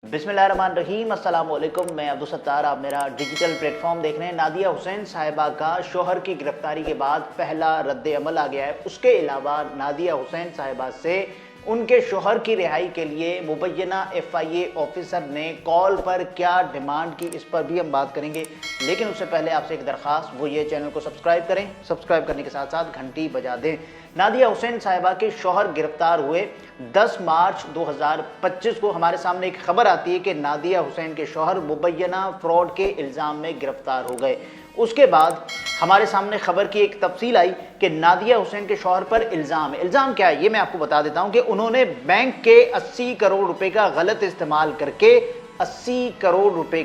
बिस्मिल्लाहिर्रहमानिर्रहीम, अस्सलाम वालेकुम। मैं अब्दुल सत्तार, आप मेरा डिजिटल प्लेटफॉर्म देख रहे हैं। नादिया हुसैन साहिबा का शोहर की गिरफ्तारी के बाद पहला रद्द अमल आ गया है। उसके अलावा नादिया हुसैन साहिबा से उनके शोहर की रिहाई के लिए मुबैना FIA ऑफिसर ने कॉल पर क्या डिमांड की, इस पर भी हम बात करेंगे। लेकिन उससे पहले आपसे एक दरख्वास्त, वो ये चैनल को सब्सक्राइब करें, सब्सक्राइब करने के साथ साथ घंटी बजा दें। नादिया हुसैन साहिबा के शोहर गिरफ्तार हुए 10 मार्च 2025 को। हमारे सामने एक खबर आती है कि नादिया हुसैन के शोहर मुबैना फ्रॉड के इल्ज़ाम में गिरफ्तार हो गए। उसके बाद हमारे सामने खबर की एक तफसील आई कि नादिया हुसैन के शौहर पर इल्ज़ाम क्या है, ये मैं आपको बता देता हूं कि उन्होंने बैंक के 80 करोड़ रुपए का गलत इस्तेमाल करके 80 करोड़ रुपए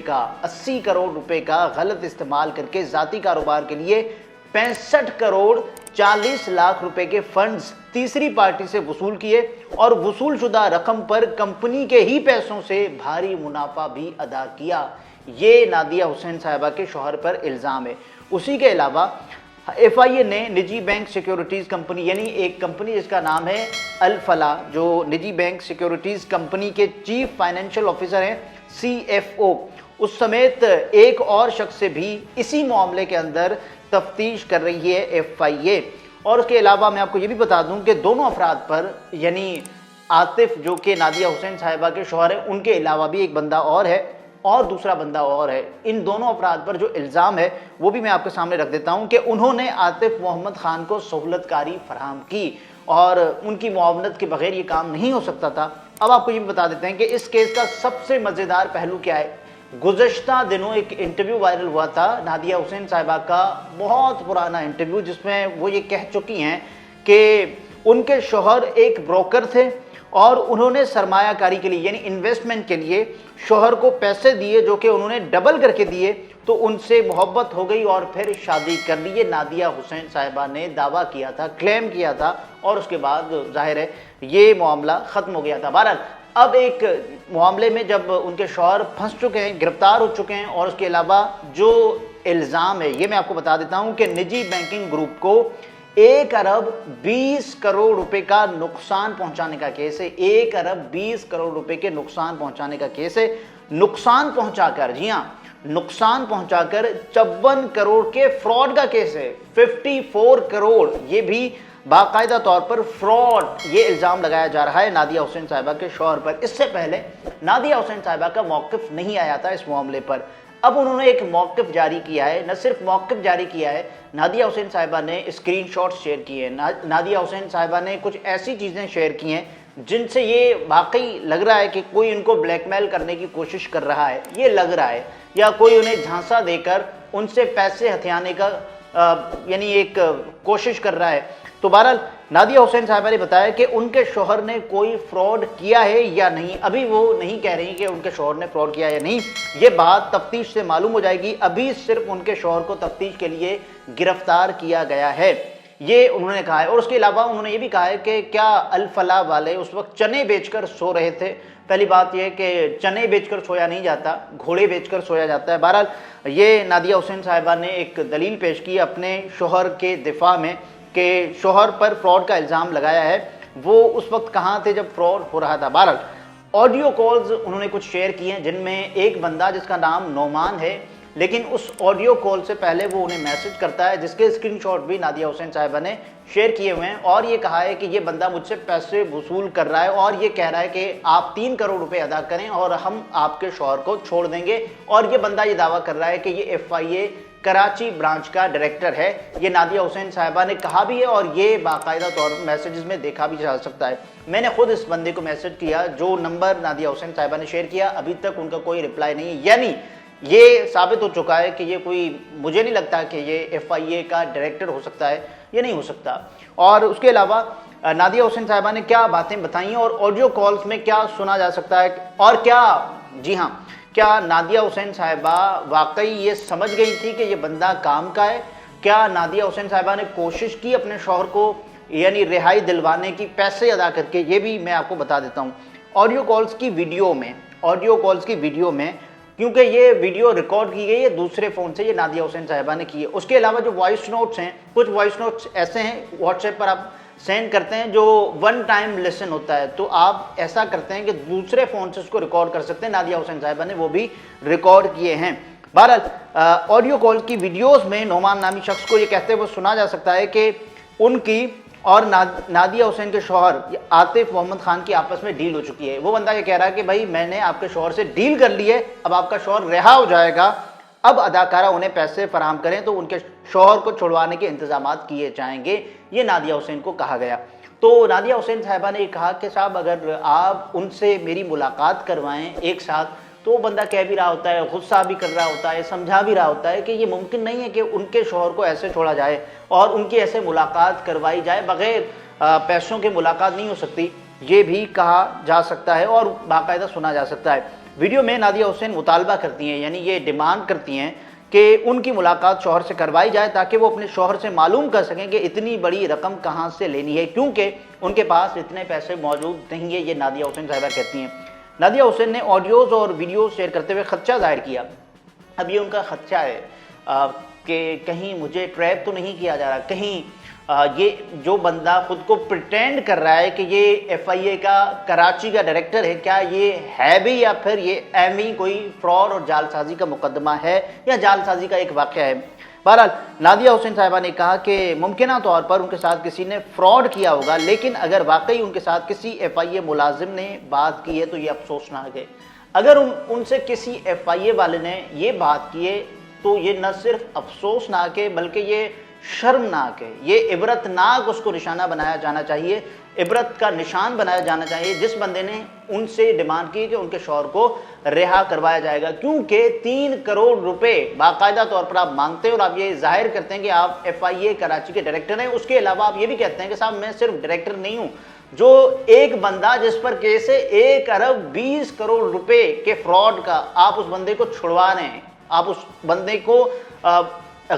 का गलत इस्तेमाल करके ज़ाती कारोबार के लिए 65 करोड़ 40 लाख रुपए के फंड्स तीसरी पार्टी से वसूल किए और वसूल शुदा रकम पर कंपनी के ही पैसों से भारी मुनाफा भी अदा किया। ये नादिया हुसैन साहिबा के शौहर पर इल्ज़ाम है। उसी के अलावा FIA ने निजी बैंक सिक्योरिटीज़ कंपनी, यानी एक कंपनी जिसका नाम है अल फलाह, जो निजी बैंक सिक्योरिटीज़ कंपनी के चीफ फाइनेंशियल ऑफिसर हैं, CFO, उस समेत एक और शख्स से भी इसी मामले के अंदर तफ्तीश कर रही है FIA। और उसके अलावा मैं आपको ये भी बता दूं कि दोनों अफराद पर, यानी आतिफ जो कि नादिया हुसैन साहिबा के शौहर है, उनके अलावा भी एक बंदा और है और दूसरा बंदा और है। इन दोनों अफराद पर जो इल्ज़ाम है वो भी मैं आपके सामने रख देता हूं कि उन्होंने आतिफ मोहम्मद खान को सहूलतकारी फराहम की और उनकी मुआवनत के बगैर ये काम नहीं हो सकता था। अब आपको ये भी बता देते हैं कि इस केस का सबसे मज़ेदार पहलू क्या है। गुज़श्ता दिनों एक इंटरव्यू वायरल हुआ था नादिया हुसैन साहिबा का, बहुत पुराना इंटरव्यू, जिसमें वो ये कह चुकी हैं कि उनके शौहर एक ब्रोकर थे और उन्होंने सरमायाकारी के लिए, यानी इन्वेस्टमेंट के लिए शौहर को पैसे दिए जो कि उन्होंने डबल करके दिए, तो उनसे मोहब्बत हो गई और फिर शादी कर ली। ये नादिया हुसैन साहिबा ने दावा किया था, क्लेम किया था, और उसके बाद जाहिर है ये मामला ख़त्म हो गया था। बहरहाल अब एक मामले में जब उनके शौहर फंस चुके हैं, गिरफ्तार हो चुके हैं, और उसके अलावा जो इल्ज़ाम है ये मैं आपको बता देता हूँ कि निजी बैंकिंग ग्रुप को 1 अरब 20 करोड़ रुपए का नुकसान पहुंचाने का केस है। 1 अरब 20 करोड़ रुपए के नुकसान पहुंचाने का केस है। नुकसान पहुंचाकर, जी हां, नुकसान पहुंचाकर 54 करोड़ के फ्रॉड का केस है। 54 करोड़, ये भी बाकायदा तौर पर फ्रॉड, ये इल्ज़ाम लगाया जा रहा है नादिया हुसैन साहिबा के शौहर पर। इससे पहले नादिया हुसैन साहिबा का मौक़िफ़ नहीं आया था इस मामले पर। अब उन्होंने एक मौक़िफ़ जारी किया है। न सिर्फ मौक़िफ़ जारी किया है, नादिया हुसैन साहिबा ने स्क्रीनशॉट शेयर किए हैं। नादिया हुसैन साहिबा ने कुछ ऐसी चीज़ें शेयर की हैं जिनसे ये वाकई लग रहा है कि कोई इनको ब्लैकमेल करने की कोशिश कर रहा है, ये लग रहा है, या कोई उन्हें झांसा देकर उनसे पैसे हथियाने का यानी एक कोशिश कर रहा है। तो बहरहाल नादिया हुसैन साहिबा ने बताया कि उनके शौहर ने कोई फ्रॉड किया है या नहीं। अभी वो नहीं कह रही कि उनके शौहर ने फ्रॉड किया या नहीं, ये बात तफ्तीश से मालूम हो जाएगी। अभी सिर्फ उनके शौहर को तफ्तीश के लिए गिरफ्तार किया गया है, ये उन्होंने कहा है। और उसके अलावा उन्होंने ये भी कहा है कि क्या अल फलाह वाले उस वक्त चने बेचकर सो रहे थे। पहली बात यह कि चने बेचकर सोया नहीं जाता, घोड़े बेचकर सोया जाता है। बहरहाल ये नादिया हुसैन साहिबा ने एक दलील पेश की अपने शौहर के दिफा में कि शौहर पर फ्रॉड का इल्ज़ाम लगाया है, वो उस वक्त कहाँ थे जब फ्रॉड हो रहा था। बहरहाल ऑडियो कॉल्स उन्होंने कुछ शेयर किए हैं, जिनमें एक बंदा जिसका नाम नोमान है, लेकिन उस ऑडियो कॉल से पहले वो उन्हें मैसेज करता है, जिसके स्क्रीनशॉट भी नादिया हुसैन साहिबा ने शेयर किए हुए हैं। और ये कहा है कि ये बंदा मुझसे पैसे वसूल कर रहा है और ये कह रहा है कि आप 3 करोड़ रुपए अदा करें और हम आपके शौहर को छोड़ देंगे। और ये बंदा ये दावा कर रहा है कि ये FIA कराची ब्रांच का डायरेक्टर है। ये नादिया हुसैन साहिबा ने कहा भी है और ये बाकायदा तौर पर मैसेजेस में देखा भी जा सकता है। मैंने खुद इस बंदे को मैसेज किया, जो नंबर नादिया हुसैन साहिबा ने शेयर किया, अभी तक उनका कोई रिप्लाई नहीं है। यानी ये साबित हो चुका है कि ये कोई, मुझे नहीं लगता कि ये FIA का डायरेक्टर हो सकता है, ये नहीं हो सकता। और उसके अलावा नादिया हुसैन साहिबा ने क्या बातें बताई और ऑडियो कॉल्स में क्या सुना जा सकता है, और क्या, जी हाँ, क्या नादिया हुसैन साहिबा वाकई ये समझ गई थी कि ये बंदा काम का है? क्या नादिया हुसैन साहिबा ने कोशिश की अपने शौहर को यानी रिहाई दिलवाने की, पैसे अदा करके? ये भी मैं आपको बता देता हूँ। ऑडियो कॉल्स की वीडियो में क्योंकि ये वीडियो रिकॉर्ड की गई है दूसरे फ़ोन से, ये नादिया हुसैन साहिबा ने की है। उसके अलावा जो वॉइस नोट्स हैं, कुछ वॉइस नोट्स ऐसे हैं, व्हाट्सएप पर आप سینڈ کرتے ہیں جو ون ٹائم لسن ہوتا ہے، تو آپ ایسا کرتے ہیں کہ دوسرے فون سے اس کو ریکارڈ کر سکتے ہیں۔ نادیہ حسین صاحبہ نے وہ بھی ریکارڈ کیے ہیں۔ بہرحال آڈیو کال کی ویڈیوز میں نعمان نامی شخص کو یہ کہتے ہوئے سنا جا سکتا ہے کہ ان کی اور نادیہ حسین کے شوہر عاطف محمد خان کی آپس میں ڈیل ہو چکی ہے۔ وہ بندہ یہ کہہ رہا ہے کہ بھائی میں نے آپ کے شوہر سے ڈیل کر لی ہے، اب آپ کا شوہر رہا ہو جائے گا، اب اداکارہ انہیں پیسے فراہم کریں تو ان کے شوہر کو چھڑوانے کے انتظامات کیے جائیں گے، یہ نادیہ حسین کو کہا گیا۔ تو نادیہ حسین صاحبہ نے کہا کہ صاحب اگر آپ ان سے میری ملاقات کروائیں ایک ساتھ، تو وہ بندہ کہہ بھی رہا ہوتا ہے، غصہ بھی کر رہا ہوتا ہے، سمجھا بھی رہا ہوتا ہے کہ یہ ممکن نہیں ہے کہ ان کے شوہر کو ایسے چھوڑا جائے اور ان کی ایسے ملاقات کروائی جائے، بغیر پیسوں کے ملاقات نہیں ہو سکتی، یہ بھی کہا جا سکتا ہے اور باقاعدہ سنا جا سکتا ہے۔ ویڈیو میں نادیہ حسین مطالبہ کرتی ہیں، یعنی یہ ڈیمانڈ کرتی ہیں کہ ان کی ملاقات شوہر سے کروائی جائے تاکہ وہ اپنے شوہر سے معلوم کر سکیں کہ اتنی بڑی رقم کہاں سے لینی ہے، کیونکہ ان کے پاس اتنے پیسے موجود نہیں ہے، یہ نادیہ حسین صاحبہ کہتی ہیں۔ نادیہ حسین نے آڈیوز اور ویڈیوز شیئر کرتے ہوئے خدشہ ظاہر کیا۔ اب یہ ان کا خدشہ ہے کہ کہیں مجھے ٹریپ تو نہیں کیا جا رہا، کہیں یہ جو بندہ خود کو پریٹینڈ کر رہا ہے کہ یہ FIA کا کراچی کا ڈائریکٹر ہے، کیا یہ ہے بھی یا پھر یہ ایمی کوئی فراڈ اور جعل سازی کا مقدمہ ہے یا جعل سازی کا ایک واقعہ ہے۔ بہرحال نادیہ حسین صاحبہ نے کہا کہ ممکنہ طور پر ان کے ساتھ کسی نے فراڈ کیا ہوگا، لیکن اگر واقعی ان کے ساتھ کسی FIA ملازم نے بات کی ہے تو یہ افسوسناک ہے۔ اگر ان سے کسی FIA والے نے یہ بات کی ہے تو یہ نہ صرف افسوسناک ہے بلکہ یہ شرمناک ہے، یہ عبرتناک اس کو نشانہ بنایا جانا چاہیے، عبرت کا نشان بنایا جانا چاہیے جس بندے نے ان سے ڈیمانڈ کی کہ ان کے شوہر کو رہا کروایا جائے گا، کیونکہ 3 کروڑ روپے باقاعدہ طور پر آپ مانگتے ہیں اور آپ یہ ظاہر کرتے ہیں کہ آپ FIA کراچی کے ڈائریکٹر ہیں۔ اس کے علاوہ آپ یہ بھی کہتے ہیں کہ صاحب میں صرف ڈائریکٹر نہیں ہوں، جو ایک بندہ جس پر کیس ہے 1 ارب 20 کروڑ روپے کے فراڈ کا، آپ اس بندے کو چھڑوا رہے ہیں، آپ اس بندے کو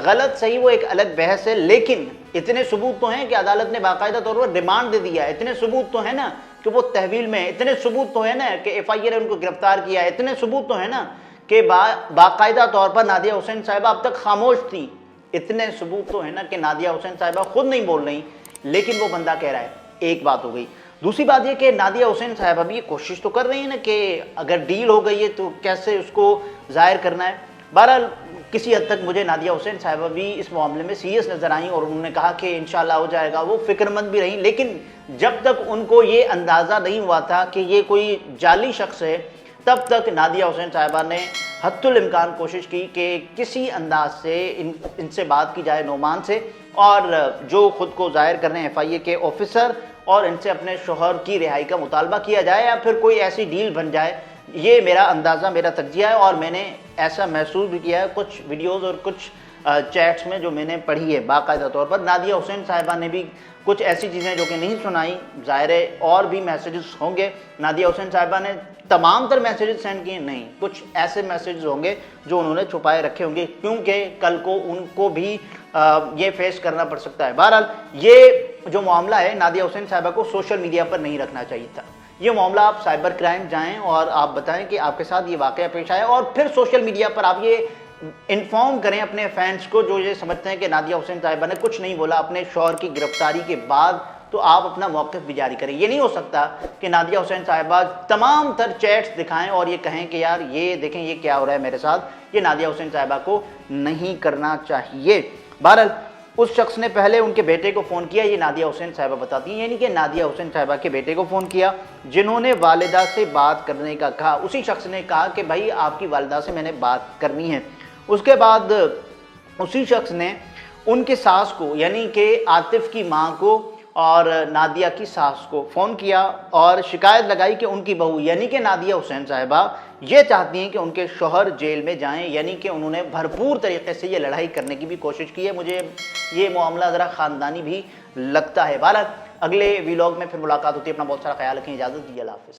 غلط صحیح وہ ایک الگ بحث ہے، لیکن اتنے ثبوت تو ہیں کہ عدالت نے باقاعدہ طور پر ڈیمانڈ دے دیا ہے، اتنے ثبوت تو ہیں نا کہ وہ تحویل میں، اتنے ثبوت تو ہیں نا کہ FIA نے ان کو گرفتار کیا ہے، اتنے ثبوت تو ہیں نا کہ باقاعدہ طور پر نادیہ حسین صاحبہ اب تک خاموش تھی، اتنے ثبوت تو ہیں نا کہ نادیہ حسین صاحبہ خود نہیں بول رہی، لیکن وہ بندہ کہہ رہا ہے۔ ایک بات ہو گئی۔ دوسری بات یہ کہ نادیہ حسین صاحبہ بھی یہ کوشش تو کر رہی ہیں نا کہ اگر ڈیل ہو گئی ہے تو کیسے اس کو ظاہر کرنا ہے۔ بہرحال کسی حد تک مجھے نادیہ حسین صاحبہ بھی اس معاملے میں سیریس نظر آئیں اور انہوں نے کہا کہ انشاءاللہ ہو جائے گا، وہ فکر مند بھی رہیں، لیکن جب تک ان کو یہ اندازہ نہیں ہوا تھا کہ یہ کوئی جعلی شخص ہے، تب تک نادیہ حسین صاحبہ نے حتی الامکان کوشش کی کہ کسی انداز سے ان سے بات کی جائے، نعمان سے، اور جو خود کو ظاہر کر رہے ہیں FIA کے آفیسر، اور ان سے اپنے شوہر کی رہائی کا مطالبہ کیا جائے یا پھر کوئی ایسی ڈیل بن جائے۔ یہ میرا اندازہ، میرا تجزیہ ہے اور میں نے ایسا محسوس بھی کیا ہے کچھ ویڈیوز اور کچھ چیٹس میں جو میں نے پڑھی ہے باقاعدہ طور پر۔ نادیہ حسین صاحبہ نے بھی کچھ ایسی چیزیں جو کہ نہیں سنائی، ظاہر ہے اور بھی میسیجز ہوں گے۔ نادیہ حسین صاحبہ نے تمام تر میسیجز سینڈ کیے نہیں، کچھ ایسے میسیجز ہوں گے جو انہوں نے چھپائے رکھے ہوں گے، کیونکہ کل کو ان کو بھی یہ فیس کرنا پڑ سکتا ہے۔ بہرحال یہ جو معاملہ ہے نادیہ حسین صاحبہ کو سوشل میڈیا پر نہیں رکھنا چاہیے تھا۔ یہ معاملہ آپ سائبر کرائم جائیں اور آپ بتائیں کہ آپ کے ساتھ یہ واقعہ پیش آیا، اور پھر سوشل میڈیا پر آپ یہ انفارم کریں اپنے فینس کو جو یہ سمجھتے ہیں کہ نادیہ حسین صاحبہ نے کچھ نہیں بولا اپنے شوہر کی گرفتاری کے بعد، تو آپ اپنا موقف بھی جاری کریں۔ یہ نہیں ہو سکتا کہ نادیہ حسین صاحبہ تمام تر چیٹس دکھائیں اور یہ کہیں کہ یار یہ دیکھیں یہ کیا ہو رہا ہے میرے ساتھ، یہ نادیہ حسین صاحبہ کو نہیں کرنا چاہیے۔ بہرحال اس شخص نے پہلے ان کے بیٹے کو فون کیا، یہ نادیہ حسین صاحبہ بتاتی ہیں، یعنی کہ نادیہ حسین صاحبہ کے بیٹے کو فون کیا جنہوں نے والدہ سے بات کرنے کا کہا۔ اسی شخص نے کہا کہ بھائی آپ کی والدہ سے میں نے بات کرنی ہے۔ اس کے بعد اسی شخص نے ان کی ساس کو، یعنی کہ عاطف کی ماں کو اور نادیہ کی ساس کو فون کیا اور شکایت لگائی کہ ان کی بہو یعنی کہ نادیہ حسین صاحبہ یہ چاہتی ہیں کہ ان کے شوہر جیل میں جائیں، یعنی کہ انہوں نے بھرپور طریقے سے یہ لڑائی کرنے کی بھی کوشش کی ہے۔ مجھے یہ معاملہ ذرا خاندانی بھی لگتا ہے۔ بہرحال اگلے ویلاگ میں پھر ملاقات ہوتی ہے، اپنا بہت سارا خیال رکھیں، اجازت دیجیے، اللہ حافظ۔